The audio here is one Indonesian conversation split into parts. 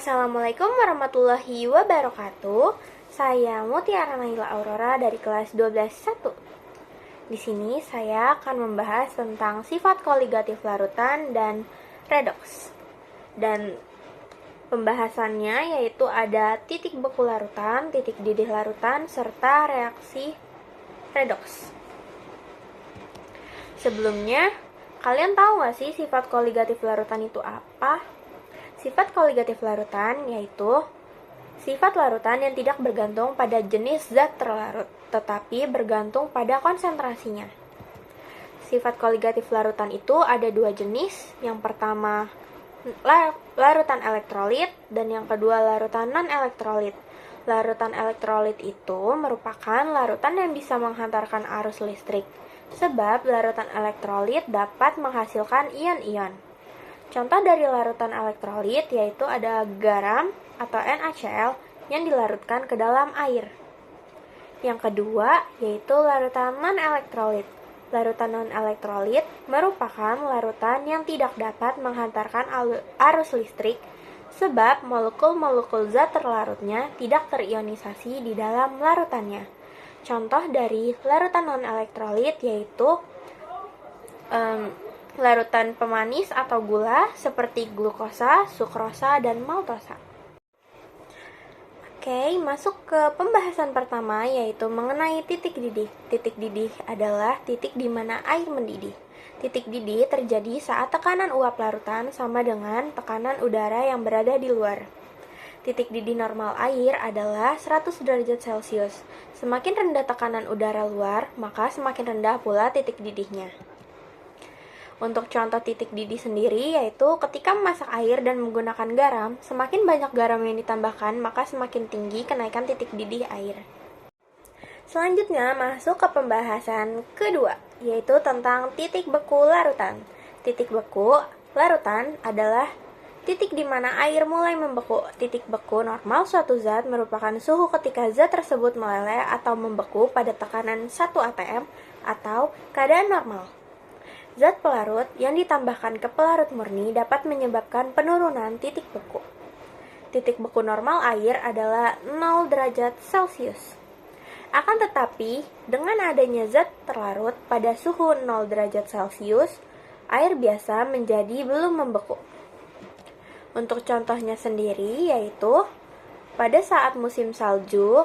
Assalamualaikum warahmatullahi wabarakatuh. Saya Mutiara Naila Aurora dari kelas 12-1. Di sini saya akan membahas tentang sifat koligatif larutan dan redoks. Dan pembahasannya yaitu ada titik beku larutan, titik didih larutan, serta reaksi redoks. Sebelumnya, kalian tahu nggak sih sifat koligatif larutan itu apa? Sifat koligatif larutan yaitu sifat larutan yang tidak bergantung pada jenis zat terlarut, tetapi bergantung pada konsentrasinya. Sifat koligatif larutan itu ada dua jenis. Yang pertama larutan elektrolit dan yang kedua larutan non-elektrolit. Larutan elektrolit itu merupakan larutan yang bisa menghantarkan arus listrik, sebab larutan elektrolit dapat menghasilkan ion-ion. Contoh dari larutan elektrolit yaitu ada garam atau NaCl yang dilarutkan ke dalam air. Yang kedua yaitu larutan non-elektrolit. Larutan non-elektrolit merupakan larutan yang tidak dapat menghantarkan arus listrik sebab molekul-molekul zat terlarutnya tidak terionisasi di dalam larutannya. Contoh dari larutan non-elektrolit yaitu larutan pemanis atau gula seperti glukosa, sukrosa, dan maltosa. Oke, masuk ke pembahasan pertama yaitu mengenai titik didih. Titik didih adalah titik di mana air mendidih. Titik didih terjadi saat tekanan uap larutan sama dengan tekanan udara yang berada di luar. Titik didih normal air adalah 100 derajat Celcius. Semakin rendah tekanan udara luar, maka semakin rendah pula titik didihnya. Untuk contoh titik didih sendiri yaitu ketika memasak air dan menggunakan garam, semakin banyak garam yang ditambahkan maka semakin tinggi kenaikan titik didih air. Selanjutnya masuk ke pembahasan kedua, yaitu tentang titik beku larutan. Titik beku larutan adalah titik di mana air mulai membeku. Titik beku normal suatu zat merupakan suhu ketika zat tersebut meleleh atau membeku pada tekanan 1 atm atau keadaan normal. Zat pelarut yang ditambahkan ke pelarut murni dapat menyebabkan penurunan titik beku. Titik beku normal air adalah 0 derajat Celcius. Akan tetapi, dengan adanya zat terlarut pada suhu 0 derajat Celcius, air biasa menjadi belum membeku. Untuk contohnya sendiri yaitu pada saat musim salju,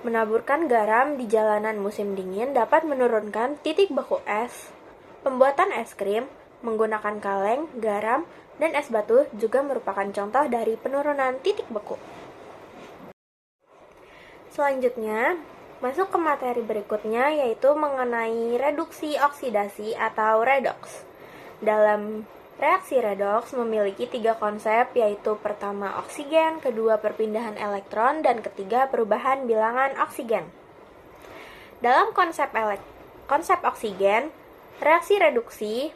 menaburkan garam di jalanan musim dingin dapat menurunkan titik beku es. Pembuatan es krim menggunakan kaleng, garam, dan es batu juga merupakan contoh dari penurunan titik beku. Selanjutnya, masuk ke materi berikutnya yaitu mengenai reduksi oksidasi atau redoks. Dalam reaksi redoks memiliki 3 konsep yaitu pertama oksigen, kedua perpindahan elektron, dan ketiga perubahan bilangan oksigen. Dalam konsep oksigen, reaksi reduksi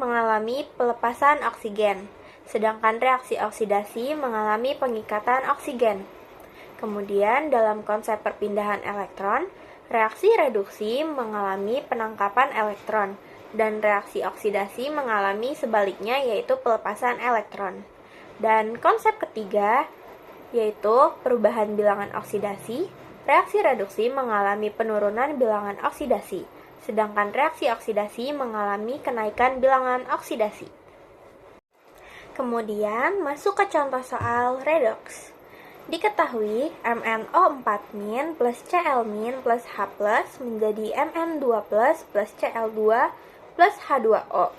mengalami pelepasan oksigen, sedangkan reaksi oksidasi mengalami pengikatan oksigen. Kemudian dalam konsep perpindahan elektron, reaksi reduksi mengalami penangkapan elektron, dan reaksi oksidasi mengalami sebaliknya yaitu pelepasan elektron. Dan konsep ketiga yaitu perubahan bilangan oksidasi, reaksi reduksi mengalami penurunan bilangan oksidasi, sedangkan reaksi oksidasi mengalami kenaikan bilangan oksidasi. Kemudian masuk ke contoh soal redoks. Diketahui MnO4- plus Cl- plus H+ menjadi Mn2+ plus Cl2 plus H2O.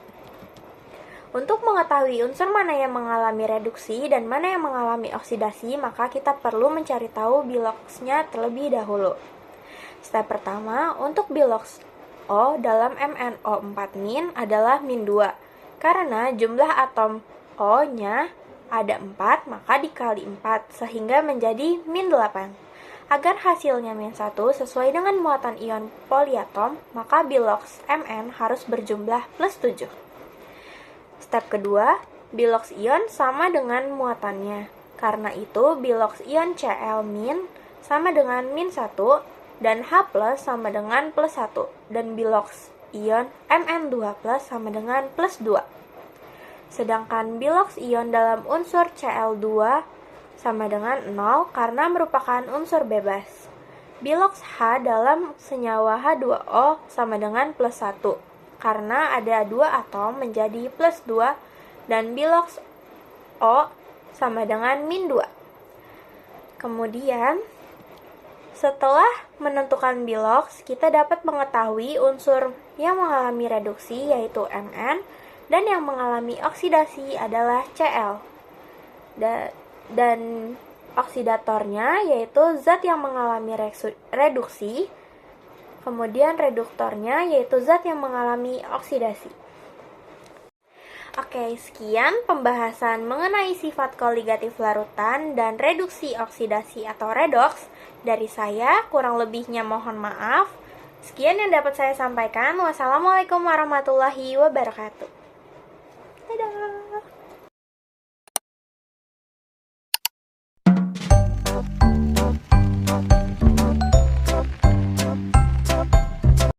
Untuk mengetahui unsur mana yang mengalami reduksi dan mana yang mengalami oksidasi, maka kita perlu mencari tahu biloksnya terlebih dahulu. Step pertama, untuk biloks O dalam MnO4- adalah -2. Karena jumlah atom O-nya ada 4, maka dikali 4, sehingga menjadi -8. Agar hasilnya -1 sesuai dengan muatan ion poliatom, maka biloks Mn harus berjumlah +7. Step kedua, biloks ion sama dengan muatannya. Karena itu, biloks ion Cl- sama dengan -1, dan H+ sama dengan +1, dan biloks ion Mn2+ sama dengan +2. Sedangkan bilox ion dalam unsur Cl2 sama dengan 0 karena merupakan unsur bebas. Bilox H dalam senyawa H2O sama dengan plus 1 karena ada 2 atom menjadi plus 2 dan bilox O sama dengan min 2. Kemudian, setelah menentukan bilox, kita dapat mengetahui unsur yang mengalami reduksi yaitu Mn dan yang mengalami oksidasi adalah Cl. Dan oksidatornya yaitu zat yang mengalami reduksi, kemudian reduktornya yaitu zat yang mengalami oksidasi. Oke, sekian pembahasan mengenai sifat koligatif larutan dan reduksi oksidasi atau redoks dari saya. Kurang lebihnya mohon maaf. Sekian yang dapat saya sampaikan. Wassalamualaikum warahmatullahi wabarakatuh. Dadah.